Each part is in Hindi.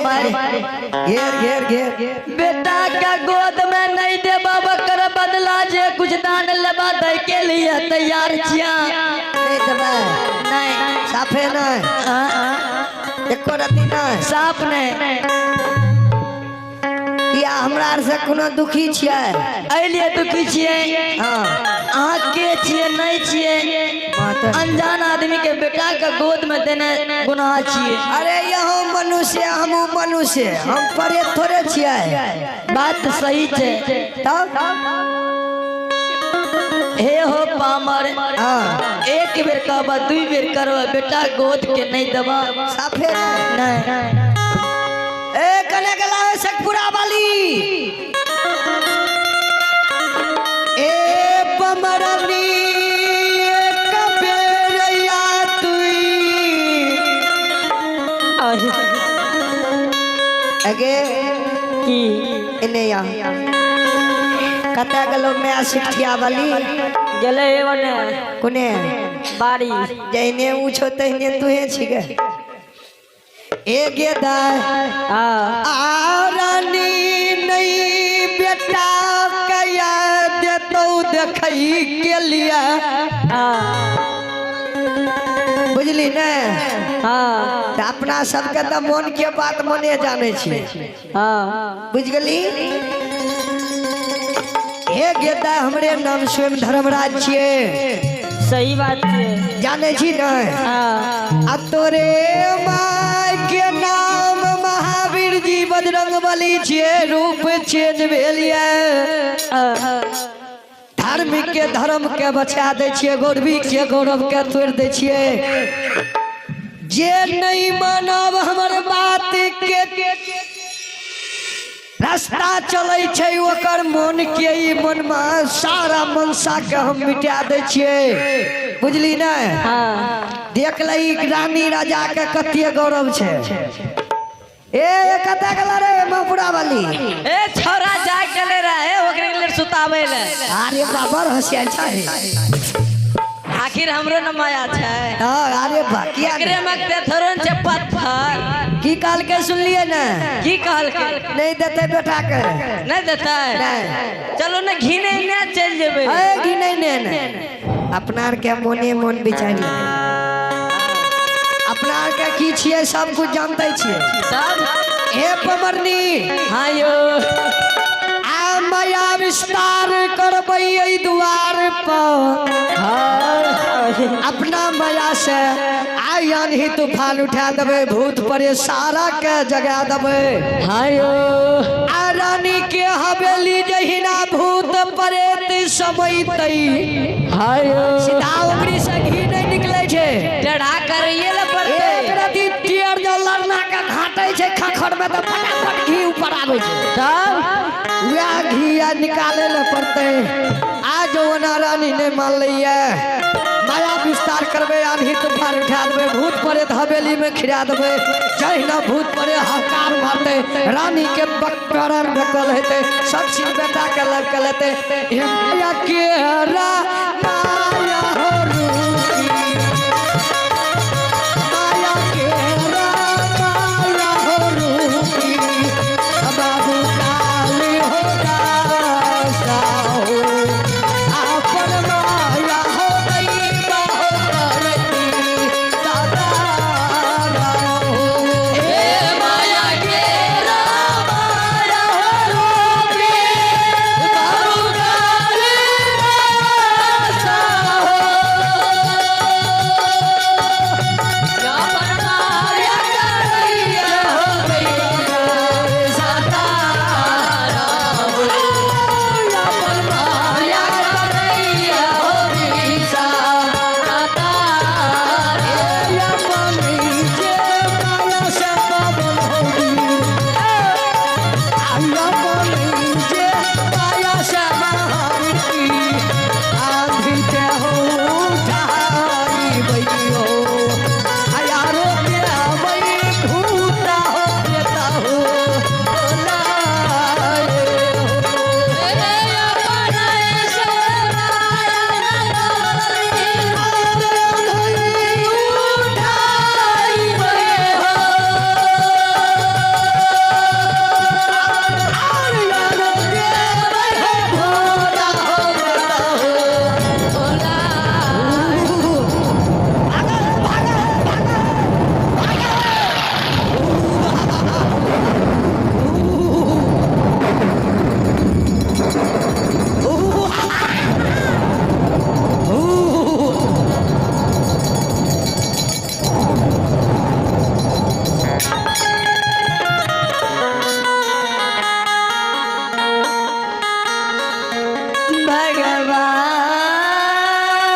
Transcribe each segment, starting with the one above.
घेर घेर घेर बेटा का गोद में नहीं दे बाबा कर बदला जे कुछ दान लेबा दे के लिए तैयार छिया नहीं देबे नहीं साफे नहीं एको रति नहीं साफ नहीं या हमरा आर से कोनो दुखी छियै एहि लिए दुखी छियै हां अहाँ के छियै नहीं छियै अनजान आदमी के बेटा का गोद में देने गुनाह छियै। अरे यहाँ मनुष्य हम मनुष्य हम परे थोड़े छियै बात तो सही छे तब हे हो पामर हां एक बेर कहबा दुई बेर करबा बेटा गोद के नहीं देबा साफे नहीं ए कने गला है सकपुरा वाली ए पमरनी एक बेरया तुई अगे की इने या कता गलो में आशिकिया वाली गेले ओने कोने बाड़ी जइने उछो तइने तुहे छिगे ए गेदा आरानी नहीं बेटा कया देतो देखई के लिए बुझ बुझली ने। हाँ तो अपना सबके तो मन के बात मने जाने छी। हाँ बुझ गली। हे गेदा हमरे नाम स्वयं धर्मराज छिए। सही बात है। जाने छी न। हाँ आ तोरे माय के नाम महावीर जी बजरंगबली छिए। रूप चेंज भेलिए। धार्मिक के धर्म के बचा दे छिए, गौरवी के गौरव के तोड़ दे छिए। जे नहीं मानब हमर बात के रास्ता चले छे ओकर मन के ई मन में सारा मनसा के हम मिटा दे छिए। बुझली ना। हाँ देख लई रानी राजा के कते गौरव छे। ए कते गला रे मपुरा वाली। ए छोरा जाग गले रहे ओकरे के लिए सुतावे ले। अरे बाबर हसिया छे। आखिर हमरो न माया छै। हां अरे बाकिया एकरे मगते थरन छे पत्थर। की काल के सुनलिए ना। की कहल के नहीं देते बेटा के। नहीं देता नहीं। चलो न घिने ने चल जेबे। ए की नहीं ने अपना आर के मोने मन बिचारी। अपना आर के की छिए सब कुछ जानते छिए सब। हे पमरनी। हाँ यो आ माया विस्तार करबै ई द्वार पर। अपना माया से आयन ही तूफान उठा देबे, भूत परे सारा के जगा देबे। हाँ यो आ रानी के हवेली जहिना भूत परेत समैतई। हाँ यो सीधा उंगली से घी नहीं निकले छे। चढ़ा कर ये ले पड़ते। एक रति टियर जो लड़ना के घाटे छे खखर में तो फटाफट घी ऊपर आवे छे। तब वह घी निकाले ले पड़ते। आज वना रानी ने मान लिया माया विस्तार करबे, आंधी तूफान उठा देबे, भूत प्रेत हवेली में खिरा देबे। जहिना भूत परे हकार मारते, रानी के बकरान बकल हेते, सब चीज बेटा के लग के लेते। हे माया के रा माया हो रूपी, माया के रा माया हो रूपी, बाबू काली हो दासा हो, आपन माया हो गई बाहो करती दादा हो। हे माया के रा माया हो रूपी, बाबू काली दासा हो, आपन माया करैया हो गई साता हो, आपन माया करैया हो गई साता। ए अपन जे माया से पावन होगी, आई अपन जे माया से महारती, आंधी के हो उठाई बइयो, यारो के बई भूता हो देता हो लाए हो। रे अपन ऐसे उठाई बइयो, यारो के बई भूता हो देता हो लाए हो।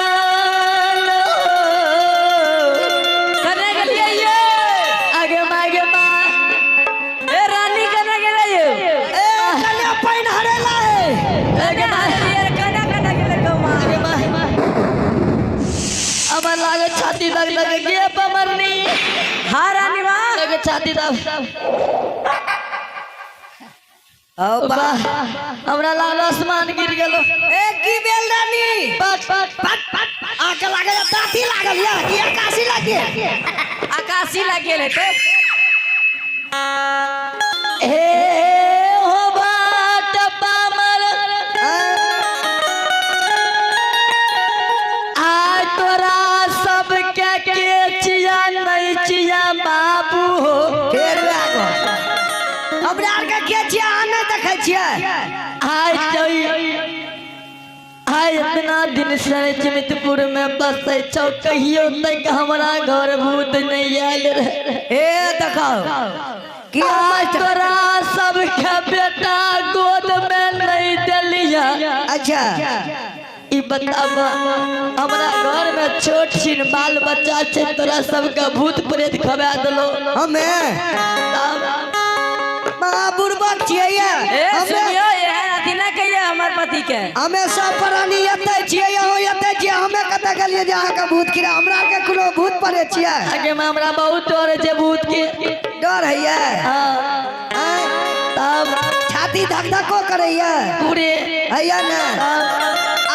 भगवान कने गेलिए ये आगे मागे मा ए रानी कने गेले ये ए कन्या पैन हरेला है। आगे मारे कने कने गेले कमा आगे मा अमर लागे छाती दग दग गे पमरनी। हाँ रानी माँ लगे छाती दग ओ बा हमरा लाल आसमान गिर गेलो। ए की बेल रानी पट पट पट पट आके लागे दाती लागल या की आकाशी लागे। आकाशी लगे लेते। हे हो बाट पामर आ तोरा सब के के छियै अहाँ नहीं देखै छियै आय इतना दिन से चिमितपुर में बसे छौ कहियो तक हमरा घर भूत नहीं आयल रहे ए देखाओ कि आज तोरा सबके बेटा गोद में नहीं दिलिया अच्छा ई बताब हमरा घर में छोट छिन बाल बच्चा छे तोरा सबका भूत प्रेत खबा देलो हमें बुड़बक छियै हमर पति के हमें सब प्राणी एते छियै यहाँ एते छियै हमें कते गेलियै जे अहाँके भूत कीड़ा हमरा के कोनो भूत पड़े छियै आगे में हमरा बहुत डर छै भूत के डर हैया तब छाती धक धको करैया पूरे हैया ना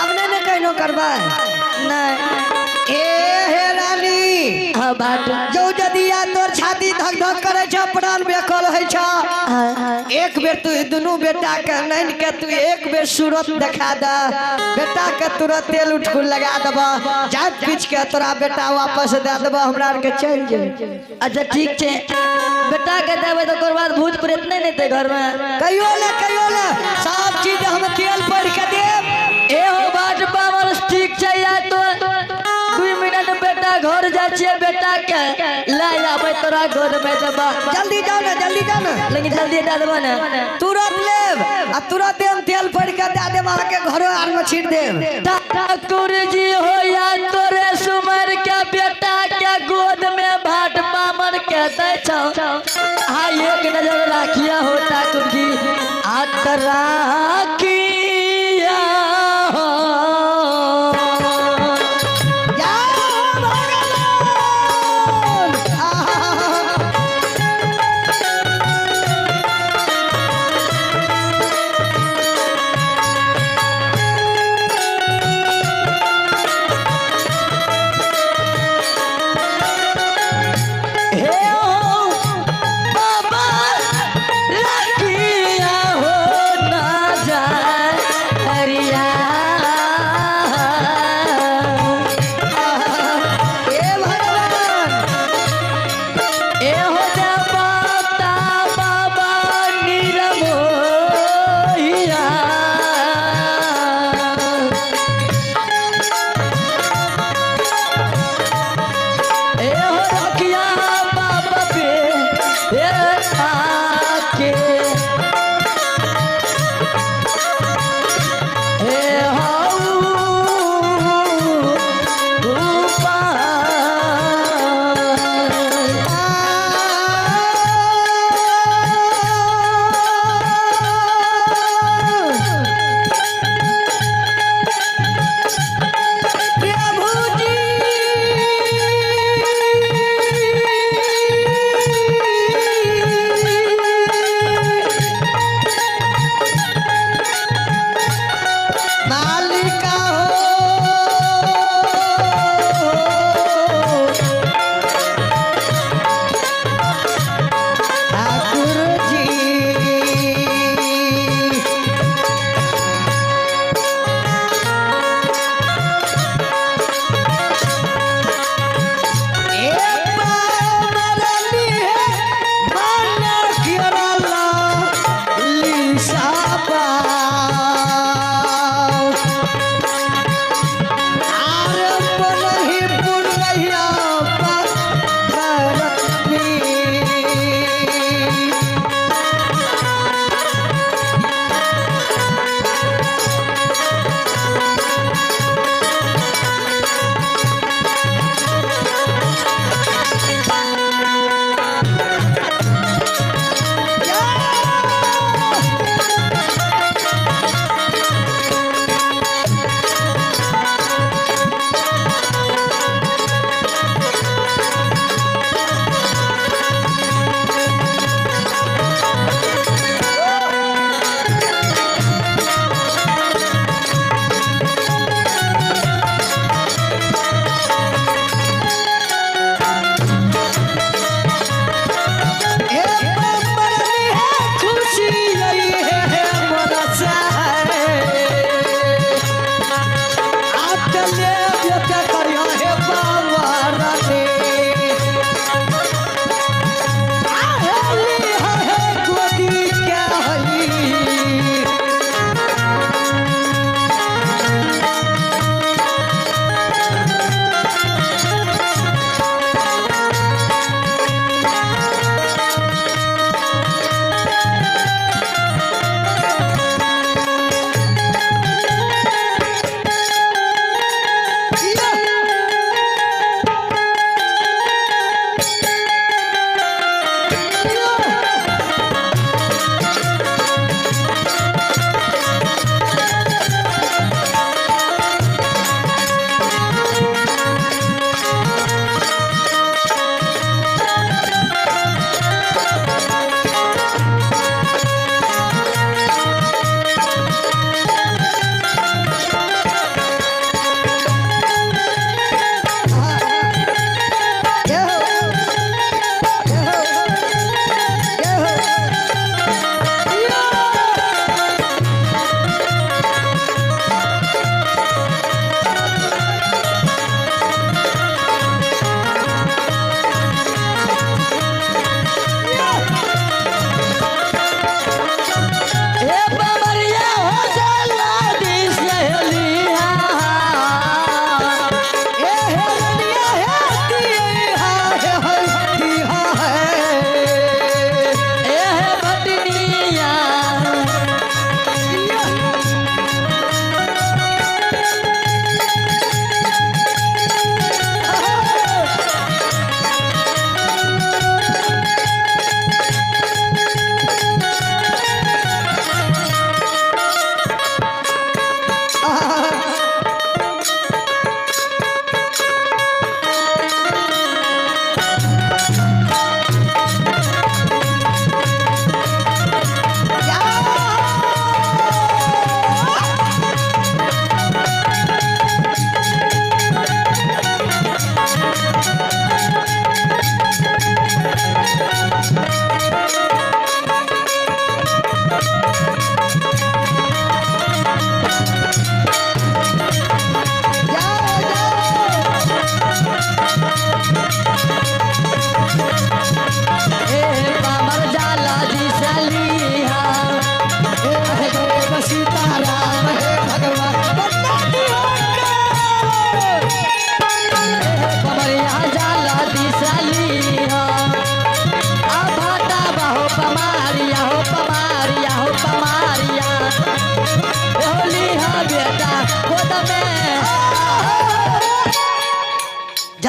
अब नहीं कहनो करबै नहीं हे रानी हां बात जो यदि तोर छाती धक धक करे छ प्राण बेकल है छ एक बेर तू दुनू बेटा के नैन के तू एक बेर सूरत दिखा दे बेटा के तुरंत तेल उठकुल लगा देबा जात पीछ के तोरा बेटा वापस दे देबा हमरा के चल जे अच्छा ठीक छे बेटा के देबे तो ओकर बाद भूत प्रेत नहीं लेते घर में कहियो ले सब चीज हम तेल पड़ के देब एहो बात पावर ठीक छै या तो 2 मिनट बेटा घर जा छिए बेटा के ला आबे तोरा घर में देबा जल्दी जाओ ना लेकिन जल्दी दे देबा ना तुरंत लेब आ तुरंत हम तेल पड़ के दे देब अहाँ के घरो आर में छीट देब ठाकुर जी हो या तोरे सुमर के बेटा के गोद में भाट पामर के दे छौ हां एक नजर राखिया हो ठाकुर जी आकरा किया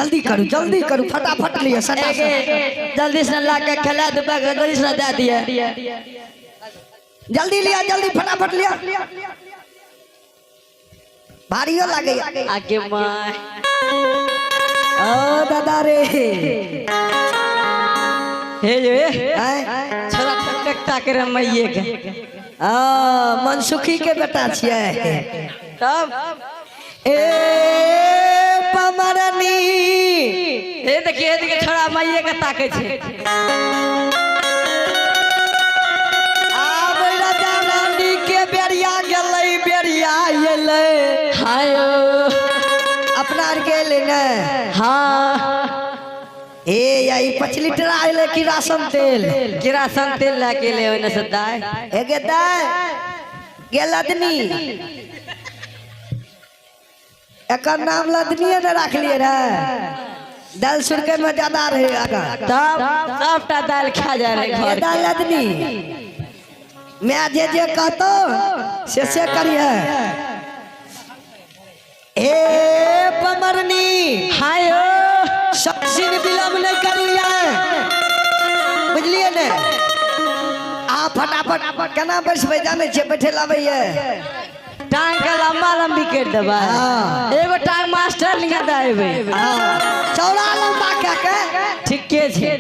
जल्दी करू फटाफट लिया सटा जल्दी से ला के खिला दे जल्दी से दे दिया जल्दी लिया जल्दी फटाफट लिया भारियो लागे आगे माय ओ दादा रे हे छोरा टकटक करे मैये के मनसुखी के बेटा छियै तब ए पमरनी हे देखिए छोरा मैये के ताके छे आब राजा रानी के बेरिया गेलै बेरिया एलै हायो अपना आर के ले ने हाँ ए यही 5 लीटर आइले की राशन तेल लेके ले ओने से दाय ए गे दाय गेलदनी एकर नाम लदनिए ने रख लिए रे दाल सुरके में ज्यादा रहे आगा तब सबटा दाल खा जा रहे घर दाल लदनी मैं जे कहतो से करिए ए पमरनी हायो सब्जी में विलम्ब नहीं करिए बुझलिए ने आ फटाफट केना बैठबे जाने छे बैठे लाबैए टांग का लंबी कर देबा एगो टांग मास्टर लिखा देबे चौड़ा लंबा के ठीके छे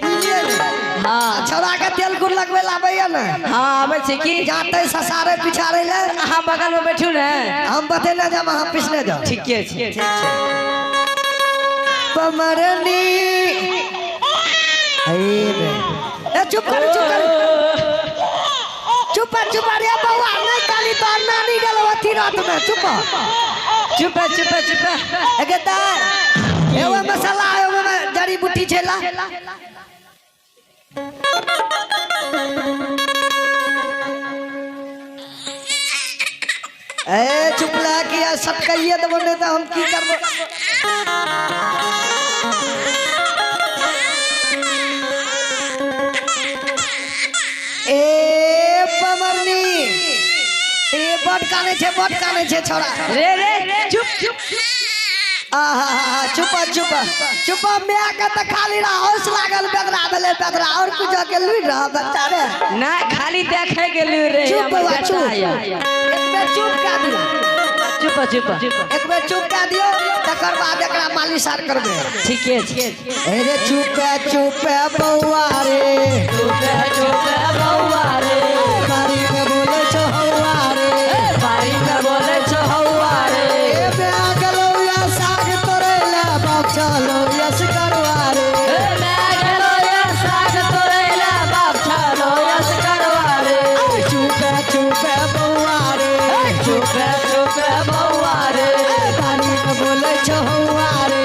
हां चौड़ा के तेल गुड़ लगबे लाबैए ने हां आबे छे की जाते ससारे पिछारे ले हां बगल में बैठू ने हम बतेने जब हम पिछले जाओ ठीके छे पमरनी ए चुप कर रे बउआ नहीं काली तोर नानी गेलो अथी रात में चुप एके दा एवे मसाला एवे में जड़ी बूटी छेला ए चुप ला कि सटकइए देबो नहीं त हम की करबो ए पमरनी ए बट काने छे छोरा रे चुप आहा चुप मैं के त खाली रहा होश लागल बेदरा भेले बेदरा और कुछ के लुई रहा बच्चा रे ना खाली देखे गेलु रे चुप एक बेर चुप का दियो एक बेर चुप का दियो तकर बाद एकरा मालिश आर करबे ठीके ए रे चुप बौआ रे बउआ रे बारी में बोले छो हौआ रे ए बे आगलो या साग तोरे ला बाप चलो यस करवा रे चुप बौआ रे बारी में बोले छो हौआ रे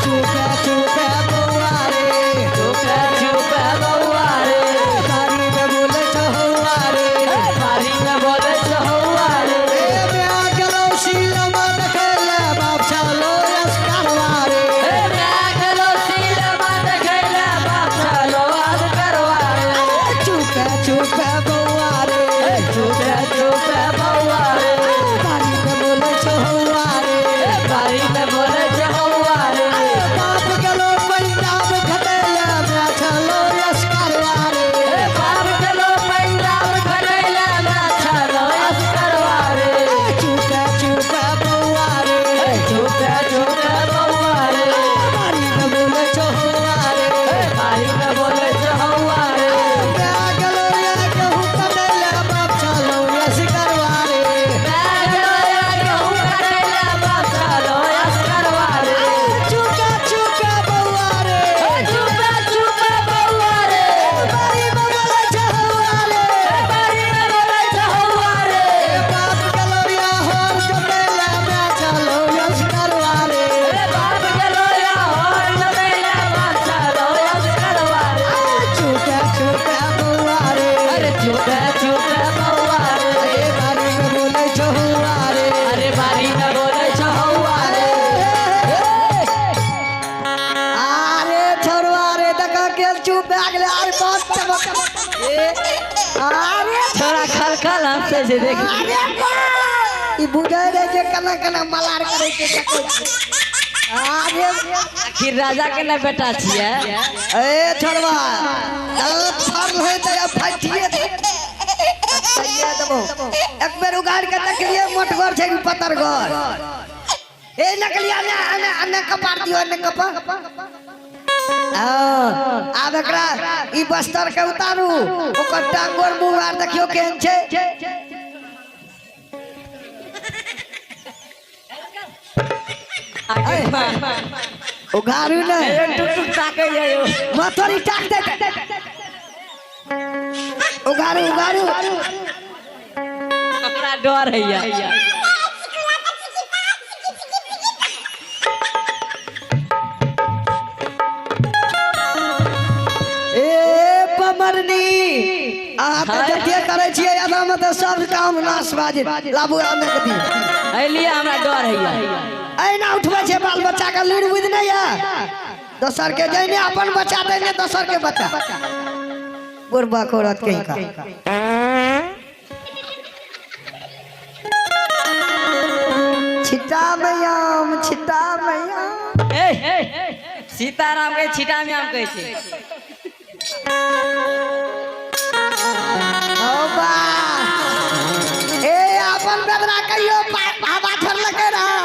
चुप बौआ रे बारी में बोले छो हौआ रे ए बे आगलो शीलमा देखले बाप चलो यस करवा रे चुप बौआ रे बारी में बोले छो हौआ रे बाप गलो पंजाब खटेला मैं चलो यस करवा रे चुप बौआ रे बारी में बोले छो हौआ रे मैं गलो या कहूं कटेला बाप चलो यस करवा रे चुप बौआ रे बारी में बोले छो हौआ रे बाप गलो या होर कटेला मैं चलो यस करवा रे चुप बौआ रे बारी में बोले छो हौआ रे अरे छोड़वा रे देख के चुप आ गेले अरे बहुत अरे छोरा खल हमसे से देख अरे ई बुझे रे जे कना कना मलार करे के सकै छै। अरे आखिर राजा के ना बेटा छिए। ए छोड़वा दांत फाड़ है त अब फाटिए सहिए देबो। एक बेर उगाड़ के देखलिए मोटगर छै कि पतरगर। ए नकलिया ने कपार दियो ने कपा। आब एकरा ई बस्तर के उतारू ओकर टांगोर मुंह आर देखियो केहन छै। उगारू ने टुक टुक ताके जायो मथोरी टाक दे। उगारू उगारू हमरा डर हैया। ए पमरनी आ त जते करे छिए आधा में त सब काम नाश बाजे लाबू आने के दी। ए लिए हमरा डर हैया। ऐ ना उठबै छै बाल बच्चा के लीड बुझ नहीं है। दोसर के जइने अपन बच्चा देने दोसर के बच्चा बुढ़बा औरत कहीं का। छिटा मैयाम छिटा मैयाम। ए सीताराम के छिटा में आम कहै छै। ओ बा ए अपन बेदरा कहियो हवा छोड़ लगे रहा।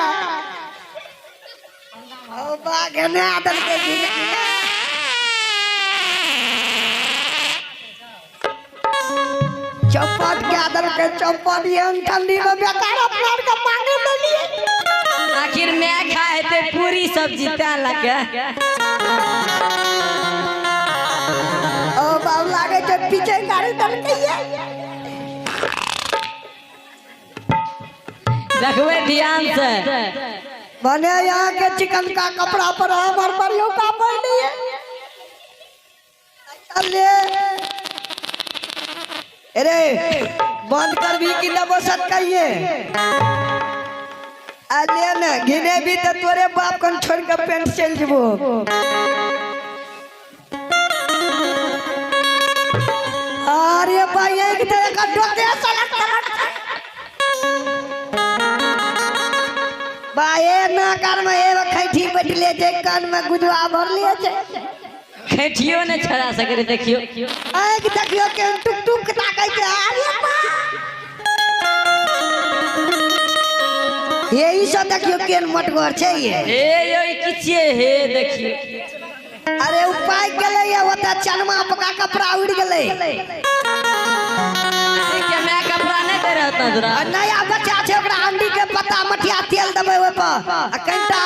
ओ बा गने आदर के चौपट के आदर के चौपट ये ठंडी में बेकार अपना का मांगे ले लिए। आखिर मैं खाए थे पूरी सब्जी ता लगे। ओ बाबू लागे जो पीछे गाड़ी डर गई है। देखबे ध्यान से बने यहाँ के चिकन का कपड़ा पर हमार परियो का पहनी है। चले अरे बंद कर भी कि नबसत कहिए। अले न घिने भी तो तोरे बाप कन छोड़ के पेंट चल जबो। अरे भाई एक तरह का डोटे सलट बाए ना कर में ए खैठी बैठले जे कान में गुदवा भर लिए छे। खेठियो ने छड़ा सके देखियो। आए कि देखियो के टुक टुक ताकै छै। अरे बा यही सब देखियो केन मटगर छै ये। ए यो किछे हे देखियो। अरे उपाय गेले ये ओता चनमा पका कपड़ा उड़ गेले। के मैं कपड़ा नहीं दे रहता जरा। नया बच्चा छै ओकरा अंडी के पत्ता मठिया तेल देबै ओइ पर आ कनिटा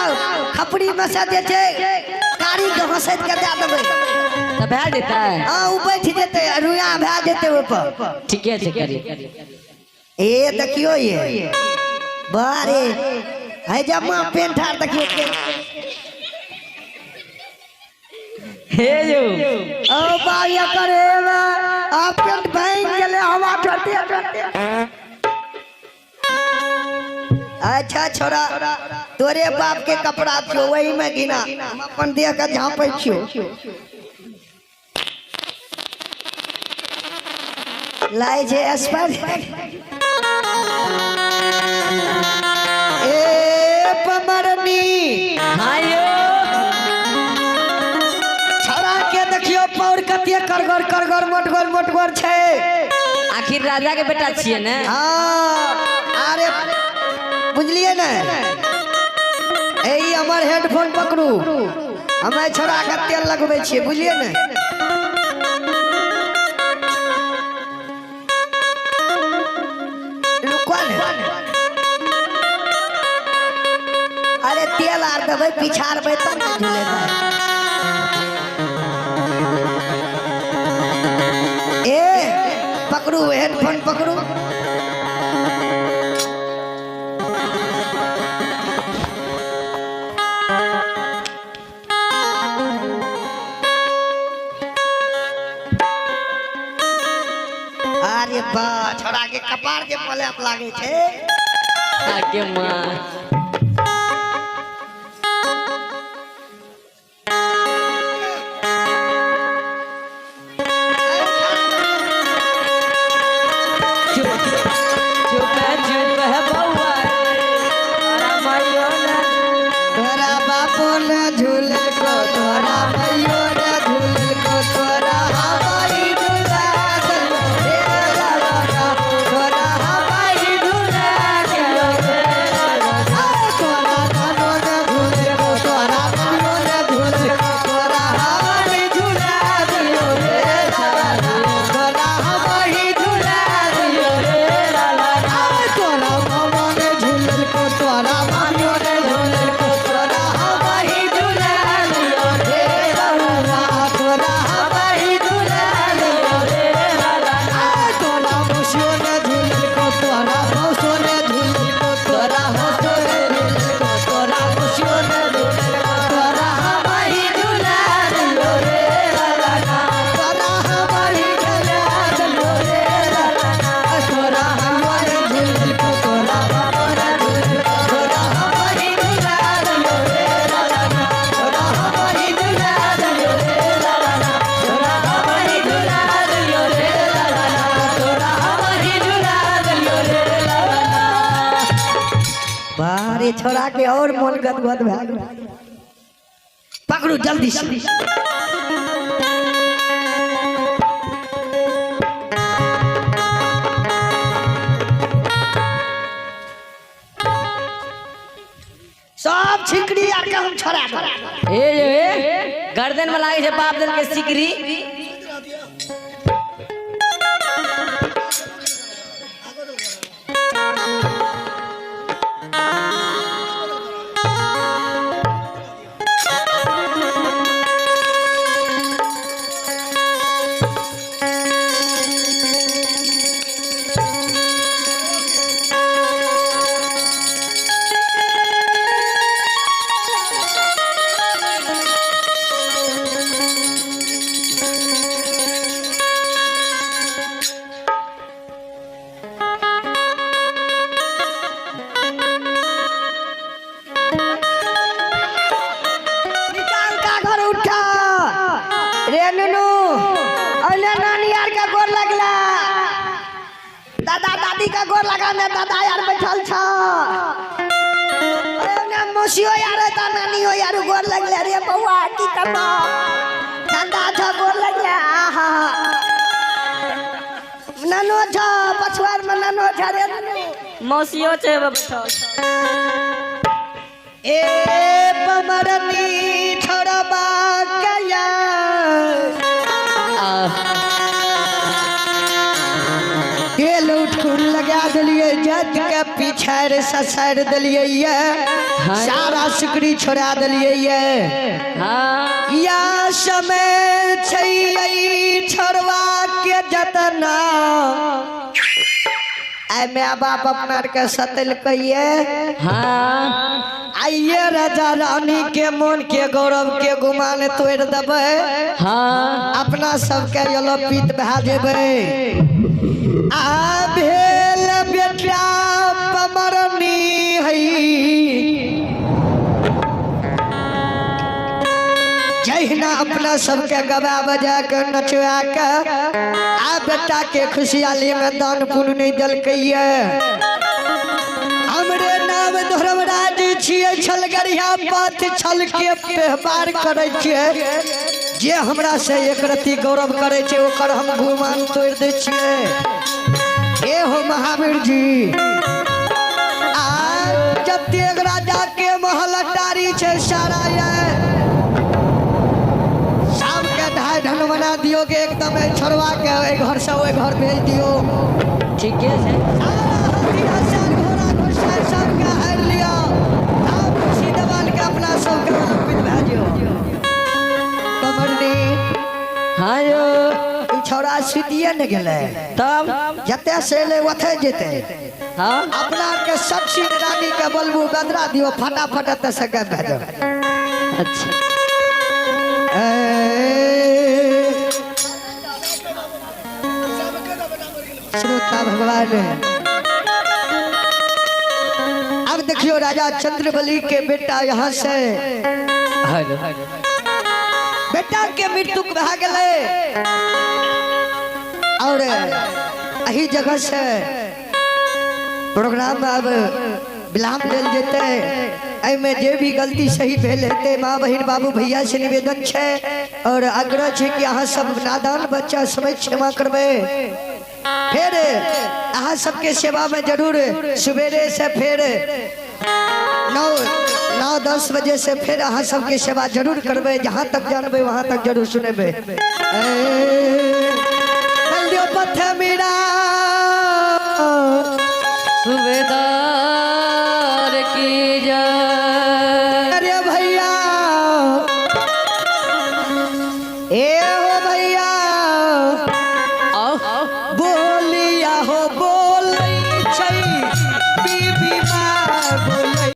खपड़ी में से दे छै कारी के हंसैत के दे देबै त भै देता है। हां उ बैठ जेतै रुया भै जेतै ओइ पर। ठीके छै करी। ए देखियो ये बारे है जम्मा पेंठार देखियो के। हे जो ओ बाया करे आ पेट भांग गेले हवा ठोटे ठोटे। अच्छा छोरा तोरे बाप के कपड़ा छियो वही में गिना हम अपन देह के झांपै छियो। लाई जे अस्पर ए पमरनी आयो छड़ा के देखियो पौर कतिए करगर मोटगर छै। आखिर राजा के बेटा छिए ने। हाँ अरे बुझलिए ने ए हमर हेडफोन पकड़ू हमें छोड़ा के तेल लगबै छियै बुझलिए ने। रुको ने अरे तेल आर देबै पिछाड़बै तब न झूलेबै। ए पकड़ू हेडफोन पकड़ू। अरे बा छोड़ा के कपार के पले लागे छे। आगे मां चुप चुप है बउआ अरे छोड़ा के और मन गदगद भए गेल। पकड़ू जल्दी से। सब छिकड़ी आर के हम छोड़ा दे। ए गर्दन में लागे छै बाप दल के सिकरी। गोर लगाने दादा यार बैठल छ। मौसियो यार ता नानियो यार गोर लगले रे बौआ की करबा ठंडा छ गोर लगले। आहा नानो छ पछुआर में नानो छ रे मौसियो छै बैठल। ए पमरनी छोड़बा कया तेल उठूर लगा दिलिए जज के पीछे ससर दिलिए ये सारा सिकड़ी छोड़ा दिलिए ये। हाँ या समय छै छोड़वा के जतना आई माँ बाप अपना के सतल कहिए। हाँ आइए राजा रानी के मन के गौरव के गुमान तोड़ देबे। हाँ अपना सबके यलोपित भए जेबै। आ भेल बेटा पमरनी हई जहिना अपना सबके गवा बजा के नचवा के आ बेटा के खुशहाली में दान पुण्य नहीं दलकैये। हमरे नाम धर्मराज छियै छलगरिया पथ छल के व्यवहार करे छियै। जे हमरा से एक रति गौरव करे छै ओकर हम गुमान तोड़ दे छियै। हे हो महावीर जी आ जतेक राजा के महल अटारी छै सारा ये सबके ढाई ढंग बना दियोगे एकदम छोड़वा के घर से ओइ घर भेज दियो। ठीके छै। घोड़ा घुसा सबके हार लियो अब खुशी दबाल के अपना सबके अर्पित भए दियो। कमरनी हाँ यो ई छौड़ा सुतिए न गेले तब जते से ले ओथे जेते। हाँ अपना के सबसी रानी के बलबू गदरा दियो फटाफट एते से के भेजो। अच्छा श्रोता भगवान अब देखियो राजा चंद्रबली के बेटा यहाँ से बेटा के मृत्यु भए गेले और अही जगह से प्रोग्राम में अब विलाम लेल जेते। में जे भी गलती सही भेल हेते माँ बहिन बाबू भैया से निवेदन छै और आग्रह छै कि अहाँ सब नादान बच्चा समझ क्षमा करबे। फिर अहाँ सबके सेवा में जरूर सवेरे से फिर 9-10 बजे से फिर अहाँ सबके सेवा जरूर करबे। जहाँ तक जानबे वहाँ तक जरूर सुनेबे।